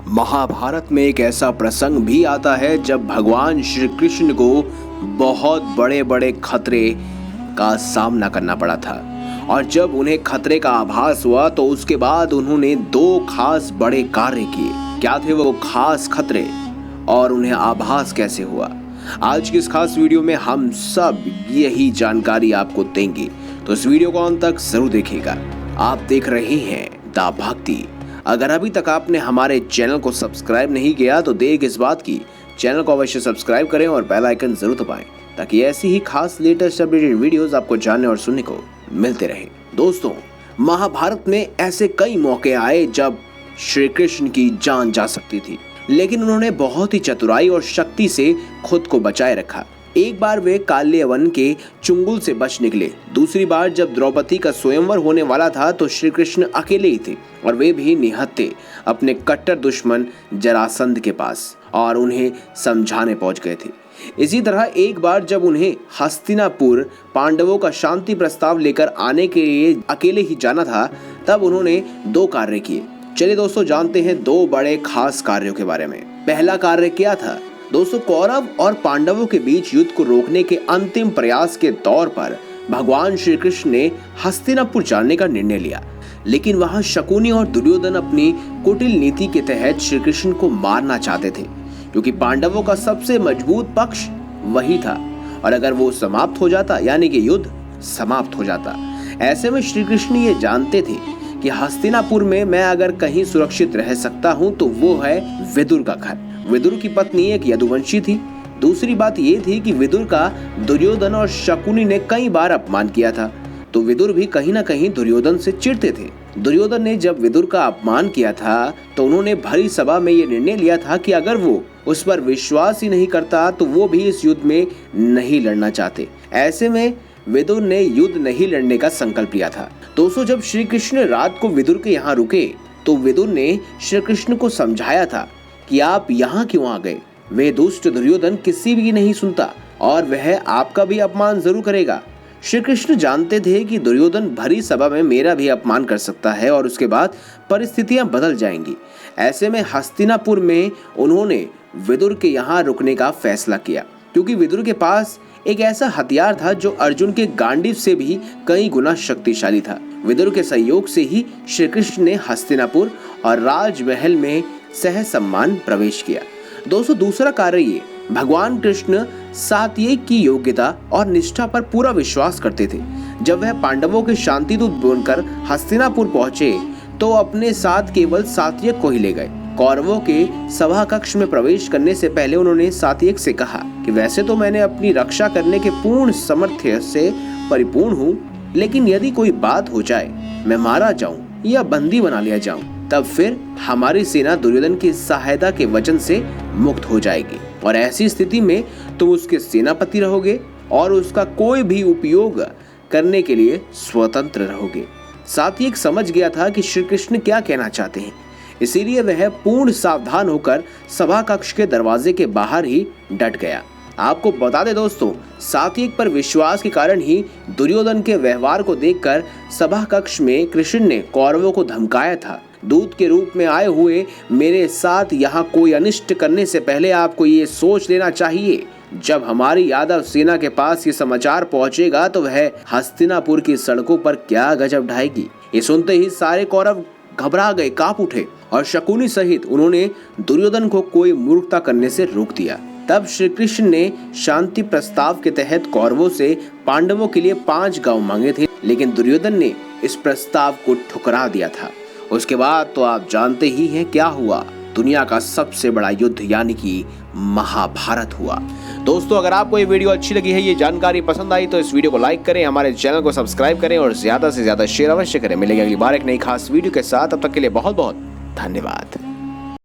महाभारत में एक ऐसा प्रसंग भी आता है जब भगवान श्री कृष्ण को बहुत बड़े बड़े खतरे का सामना करना पड़ा था और जब उन्हें खतरे का आभास हुआ तो उसके बाद उन्होंने दो खास बड़े कार्य किए। क्या थे वो खास खतरे और उन्हें आभास कैसे हुआ? आज की इस खास वीडियो में हम सब यही जानकारी आपको देंगे, तो इस वीडियो को अंत तक जरूर देखिएगा। आप देख रहे हैं द भक्ति। अगर अभी तक आपने हमारे चैनल को सब्सक्राइब नहीं किया तो देर किस बात की, चैनल को अवश्य सब्सक्राइब करें और बेल आइकन जरूर दबाएं ताकि ऐसी ही खास लेटेस्ट अपडेटेड वीडियोस आपको जानने और सुनने को मिलते रहे। दोस्तों, महाभारत में ऐसे कई मौके आए जब श्री कृष्ण की जान जा सकती थी, लेकिन उन्होंने बहुत ही चतुराई और शक्ति से खुद को बचाए रखा। एक बार वे काल्यवन के चुंगल से बच निकले। दूसरी बार जब द्रौपदी का स्वयंवर होने वाला था तो श्री कृष्ण अकेले ही थे और वे भी निहत्थे अपने कट्टर दुश्मन जरासंध के पास और उन्हें समझाने पहुंच गए थे। इसी तरह एक बार जब उन्हें हस्तिनापुर पांडवों का शांति प्रस्ताव लेकर आने के लिए अकेले ही जाना था, तब उन्होंने दो कार्य किए। चलिए दोस्तों, जानते हैं दो बड़े खास कार्यों के बारे में। पहला कार्य क्या था? दोस्तों, कौरव और पांडवों के बीच युद्ध को रोकने के अंतिम प्रयास के तौर पर भगवान श्री कृष्ण ने हस्तिनापुर जाने का निर्णय लिया, लेकिन वहां शकुनी और दुर्योधन अपनी कुटिल नीति के तहत श्री कृष्ण को मारना चाहते थे, क्योंकि पांडवों का सबसे मजबूत पक्ष वही था और अगर वो समाप्त हो जाता यानी कि युद्ध समाप्त हो जाता। ऐसे में श्री कृष्ण ये जानते थे कि हस्तिनापुर में मैं अगर कहीं सुरक्षित रह सकता हूँ तो वो है विदुर का घर। विदुर की पत्नी एक यदुवंशी थी। दूसरी बात ये थी कि विदुर का दुर्योधन और शकुनी ने कई बार अपमान किया था, तो विदुर भी कहीं ना कहीं दुर्योधन से चिढ़ते थे। दुर्योधन ने जब विदुर का अपमान किया था तो उन्होंने भरी सभा में ये निर्णय लिया था कि अगर वो उस पर विश्वास ही नहीं करता तो वो भी इस युद्ध में नहीं लड़ना चाहते। ऐसे में विदुर ने युद्ध नहीं लड़ने का संकल्प लिया था। दोस्तों, जब श्री कृष्ण रात को विदुर के यहाँ रुके तो विदुर ने श्री कृष्ण को समझाया था कि आप यहाँ क्यों आ गए। वे दुष्ट दुर्योधन किसी भी नहीं सुनता और वह आपका भी अपमान जरूर करेगा। श्री कृष्ण जानते थे कि दुर्योधन भरी सभा में मेरा भी अपमान कर सकता है और उसके बाद परिस्थितियां बदल जाएंगी। ऐसे में हस्तिनापुर में उन्होंने विदुर के यहाँ रुकने का फैसला किया, क्योंकि विदुर के पास एक ऐसा हथियार था जो अर्जुन के गांडीव से भी कई गुना शक्तिशाली था। विदुर के सहयोग से ही श्री कृष्ण ने हस्तिनापुर और राजमहल में सह सम्मान प्रवेश किया। दोस्तों, दूसरा कार्य ये, भगवान कृष्ण सात्यकी की योग्यता और निष्ठा पर पूरा विश्वास करते थे। जब वह पांडवों के शांतिदूत बनकर हस्तिनापुर पहुंचे तो अपने साथ केवल सात्यक को ही ले गए। कौरवों के सभा कक्ष में प्रवेश करने से पहले उन्होंने सात्यक से कहा कि वैसे तो मैंने अपनी रक्षा करने के पूर्ण सामर्थ्य से परिपूर्ण हूँ, लेकिन यदि कोई बात हो जाए, मैं मारा जाऊं या बंदी बना लिया जाऊं, तब फिर हमारी सेना दुर्योधन की सहायता के वचन से मुक्त हो जाएगी और ऐसी स्थिति में तुम उसके सेनापति रहोगे और उसका कोई भी उपयोग करने के लिए स्वतंत्र रहोगे। सात्यक समझ गया था कि श्री कृष्ण क्या कहना चाहते हैं, इसीलिए वह पूर्ण सावधान होकर सभा कक्ष के दरवाजे के बाहर ही डट गया। आपको बता दें दोस्तों, सात्यक पर विश्वास के कारण ही दुर्योधन के व्यवहार को देखकर सभा कक्ष में कृष्ण ने कौरवों को धमकाया था। दूत के रूप में आए हुए मेरे साथ यहाँ कोई अनिष्ट करने से पहले आपको ये सोच लेना चाहिए, जब हमारी यादव सेना के पास ये समाचार पहुंचेगा तो वह हस्तिनापुर की सड़कों पर क्या गजब ढाएगी। ये सुनते ही सारे कौरव घबरा गए, कांप उठे और शकुनी सहित उन्होंने दुर्योधन को कोई मूर्खता करने से रोक दिया। तब श्री कृष्ण ने शांति प्रस्ताव के तहत कौरवों से पांडवों के लिए 5 गांव मांगे थे, लेकिन दुर्योधन ने इस प्रस्ताव को ठुकरा दिया था। उसके बाद तो आप जानते ही हैं क्या हुआ। दुनिया का सबसे बड़ा युद्ध यानी कि महाभारत हुआ। दोस्तों, अगर आपको ये वीडियो अच्छी लगी है, ये जानकारी पसंद आई तो इस वीडियो को लाइक करें, हमारे चैनल को सब्सक्राइब करें और ज्यादा से ज्यादा शेयर अवश्य करें। मिलेंगे अगली बार एक नई खास वीडियो के साथ। तब तक के लिए बहुत बहुत धन्यवाद।